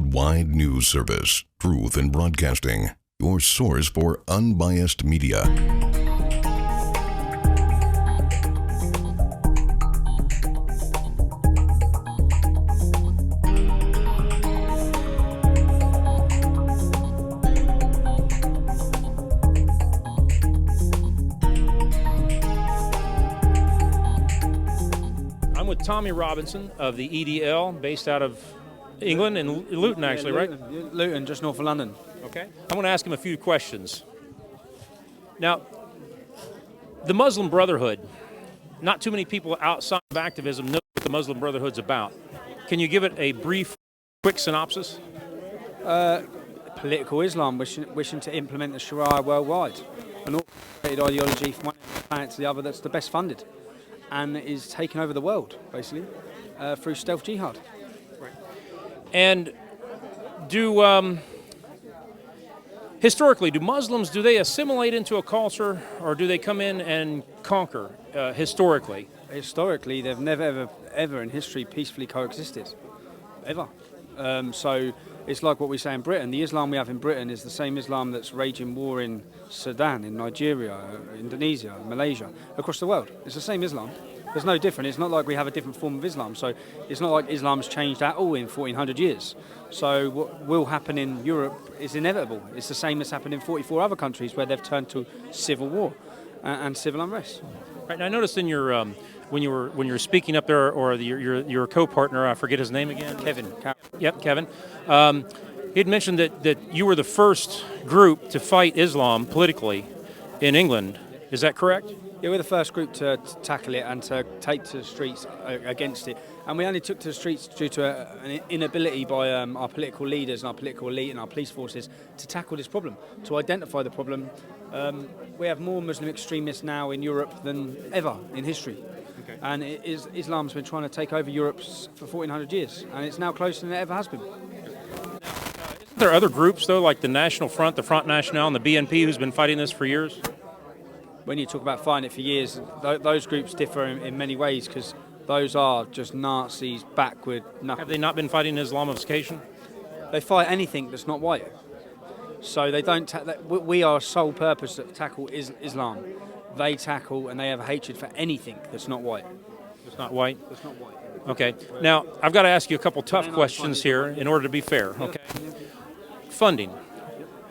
worldwide news service, Truth in Broadcasting, your source for unbiased media. I'm with Tommy Robinson of the EDL, based out of England and Luton, actually, right? Luton, just north of London. Okay. I'm going to ask him a few questions. Now, the Muslim Brotherhood, not too many people outside of activism know what the Muslim Brotherhood's about. Can you give it a brief, quick synopsis? Political Islam wishing to implement the Sharia worldwide. An orchestrated ideology from one planet to the other that's the best funded and is taking over the world, basically, through stealth jihad. And historically, do Muslims, do they assimilate into a culture, or do they come in and conquer historically? Historically, they've never, ever in history peacefully coexisted, ever. So it's like what we say in Britain. The Islam we have in Britain is the same Islam that's raging war in Sudan, in Nigeria, Indonesia, Malaysia, across the world. It's the same Islam. There's no different. It's not like we have a different form of Islam. So it's not like Islam's changed at all in 1400 years. So what will happen in Europe is inevitable. It's the same as happened in 44 other countries where they've turned to civil war and civil unrest. Right. Now, I noticed in your when you were speaking up there, or your co-partner, I forget his name again. Kevin. Yep, Kevin. He had mentioned that you were the first group to fight Islam politically in England. Is that correct? Yeah, we're the first group to tackle it and to take to the streets against it. And we only took to the streets due to an inability by our political leaders and our political elite and our police forces to tackle this problem, to identify the problem. We have more Muslim extremists now in Europe than ever in history. Okay. And Islam's been trying to take over Europe for 1400 years, and it's now closer than it ever has been. Isn't there other groups, though, like the National Front, the Front National, and the BNP, who's been fighting this for years? When you talk about fighting it for years, those groups differ in many ways, because those are just Nazis, backward. Have they not been fighting Islamification? They fight anything that's not white. So they don't. We are sole purpose to tackle Islam. They tackle and they have a hatred for anything that's not white. It's not white? That's not white. Okay. Now, I've got to ask you a couple tough questions here in order to be fair. Okay. Funding.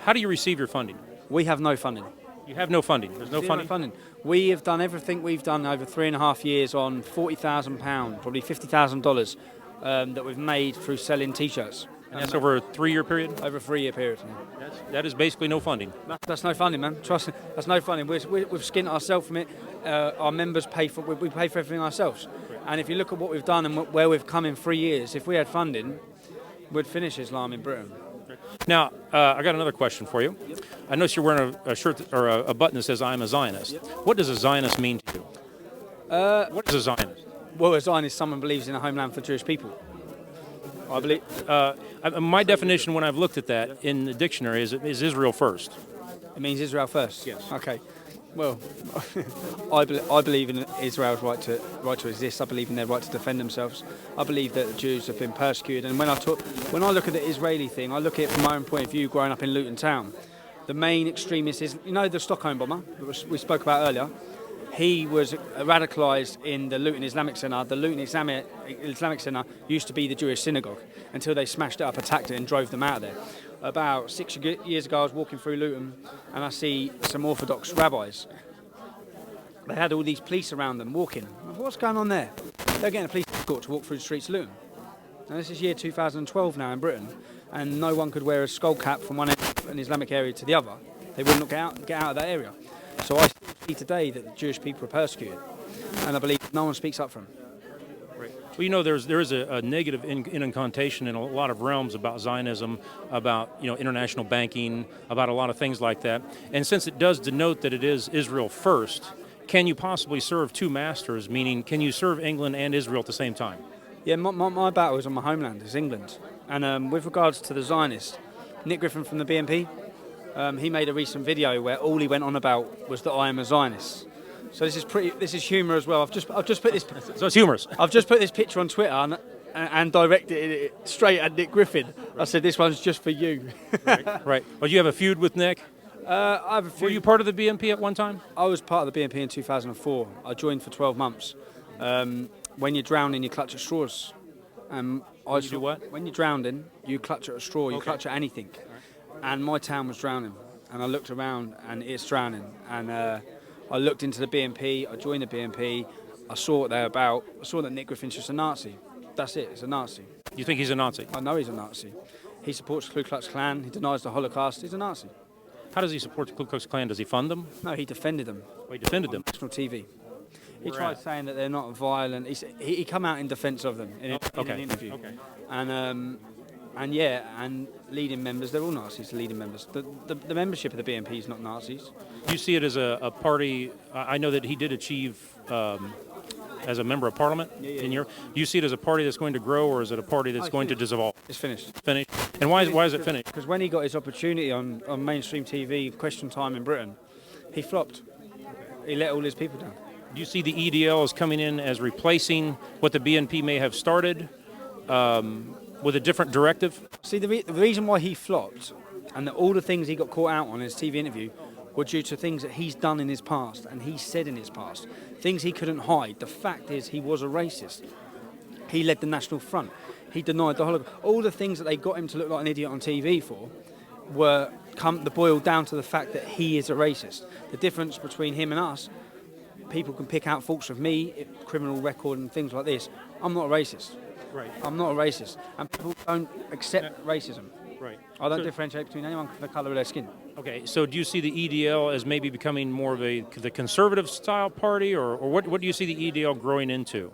How do you receive your funding? We have no funding. You have no funding? There's no funding? We have done everything we've done over 3.5 years on £40,000, probably $50,000 that we've made through selling T-shirts. And that's over a 3-year period? Over a 3-year period. Yeah. That is basically no funding. That's no funding, man. Trust me, that's no funding. We've skinned ourselves from it. Our members pay for. We pay for everything ourselves. And if you look at what we've done and where we've come in 3 years, if we had funding, we'd finish Islam in Britain. Now, I got another question for you. Yep. I noticed you're wearing a shirt or a button that says "I'm a Zionist." Yep. What does a Zionist mean to you? What is a Zionist? Well, a Zionist is someone who believes in a homeland for Jewish people. I believe. My definition, when I've looked at that in the dictionary, is Israel first. It means Israel first. Yes. Okay. Well, I believe in Israel's right to exist. I believe in their right to defend themselves. I believe that the Jews have been persecuted. And when I look at the Israeli thing, I look at it from my own point of view, growing up in Luton town. The main extremist is, the Stockholm bomber that we spoke about earlier. He was radicalised in the Luton Islamic Centre. The Luton Islamic Centre used to be the Jewish synagogue until they smashed it up, attacked it, and drove them out of there. About 6 years ago, I was walking through Luton and I see some Orthodox rabbis. They had all these police around them walking. What's going on there? They're getting a police escort to walk through the streets of Luton. Now, this is year 2012 now in Britain, and no one could wear a skull cap from one end of an Islamic area to the other. They wouldn't get out of that area. So I see today that the Jewish people are persecuted, and I believe no one speaks up for them. Well, there is a negative incantation in a lot of realms about Zionism, about international banking, about a lot of things like that. And since it does denote that it is Israel first, can you possibly serve two masters? Meaning, can you serve England and Israel at the same time? Yeah, my battle is on my homeland, is England. And with regards to the Zionists, Nick Griffin from the BNP, he made a recent video where all he went on about was that I am a Zionist. So this is humour as well. I've just put this. So it's humorous. I've just put this picture on Twitter, and and directed it straight at Nick Griffin. I said, this one's just for you. Right. Well, you have a feud with Nick. I have a few. Were you part of the BNP at one time? I was part of the BNP in 2004. I joined for 12 months. When you're drowning, you clutch at straws. You do what? When you're drowning, you clutch at a straw, you Okay. clutch at anything. And my town was drowning. And I looked around and it's drowning. And I looked into the BNP, I joined the BNP, I saw what they're about. I saw that Nick Griffin's just a Nazi. That's it, it's a Nazi. You think he's a Nazi? I know he's a Nazi. He supports the Ku Klux Klan, he denies the Holocaust, he's a Nazi. How does he support the Ku Klux Klan? Does he fund them? No, he defended them. Well, he defended them. National TV. He Where tried at? saying that they're not violent. He come out in defence of them in Okay. an interview. Okay. And leading members, they're all Nazis, the leading members. The membership of the BNP is not Nazis. Do you see it as a party? I know that he did achieve as a member of parliament in Europe. Do you see it as a party that's going to grow, or is it a party that's going to dissolve? It's finished. Finish. And why is it finished? Because when he got his opportunity on mainstream TV, Question Time in Britain, he flopped. He let all his people down. Do you see the EDL as coming in as replacing what the BNP may have started with a different directive? See, the reason why he flopped and that all the things he got caught out on in his TV interview were due to things that he's done in his past and he said in his past, things he couldn't hide. The fact is he was a racist. He led the National Front. He denied the Holocaust. All the things that they got him to look like an idiot on TV for were boiled down to the fact that he is a racist. The difference between him and us, people can pick out faults of me, criminal record and things like this. I'm not a racist. Right. I'm not a racist. And people don't accept racism. Right. I don't So- differentiate between anyone for the colour of their skin. Okay, so do you see the EDL as maybe becoming more of the conservative style party, or what do you see the EDL growing into?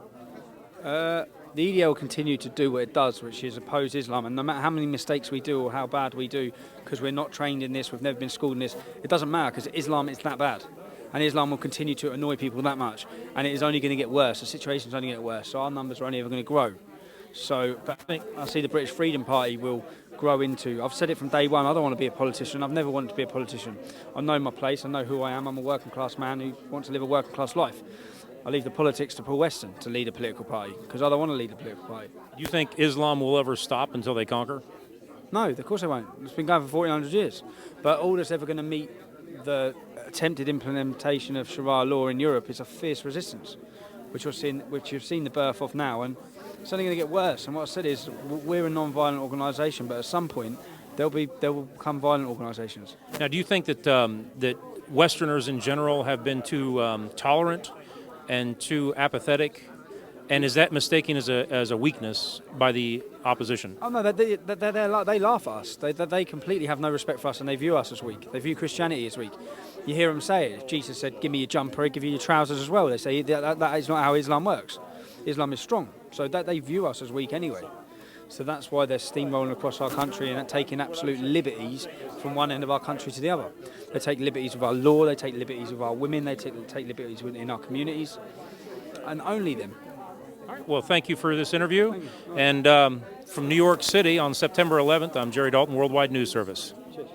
The EDL will continue to do what it does, which is oppose Islam. And no matter how many mistakes we do or how bad we do, because we're not trained in this, we've never been schooled in this, it doesn't matter because Islam is that bad. And Islam will continue to annoy people that much. And it is only going to get worse. The situation's only going to get worse. So our numbers are only ever going to grow. So but I see the British Freedom Party will grow into. I've said it from day one, I don't want to be a politician. I've never wanted to be a politician. I know my place, I know who I am. I'm a working class man who wants to live a working class life. I leave the politics to Paul Weston to lead a political party because I don't want to lead a political party. Do you think Islam will ever stop until they conquer? No, of course they won't. It's been going for 1,400 years. But all that's ever going to meet the attempted implementation of Sharia law in Europe is a fierce resistance, which you've seen the birth of now, and it's only going to get worse. And what I said is, we're a non-violent organisation, but at some point there will become violent organisations. Now, do you think that that Westerners in general have been too tolerant and too apathetic, and is that mistaken as a weakness by the opposition? Oh no, they laugh at us. They completely have no respect for us, and they view us as weak. They view Christianity as weak. You hear them say it. Jesus said, "Give me your jumper, I give you your trousers as well." They say that is not how Islam works. Islam is strong, so that they view us as weak anyway. So that's why they're steamrolling across our country and taking absolute liberties from one end of our country to the other. They take liberties with our law, they take liberties with our women, they take liberties in our communities, and only them. Well, thank you for this interview. And from New York City on September 11th, I'm Jerry Dalton, Worldwide News Service.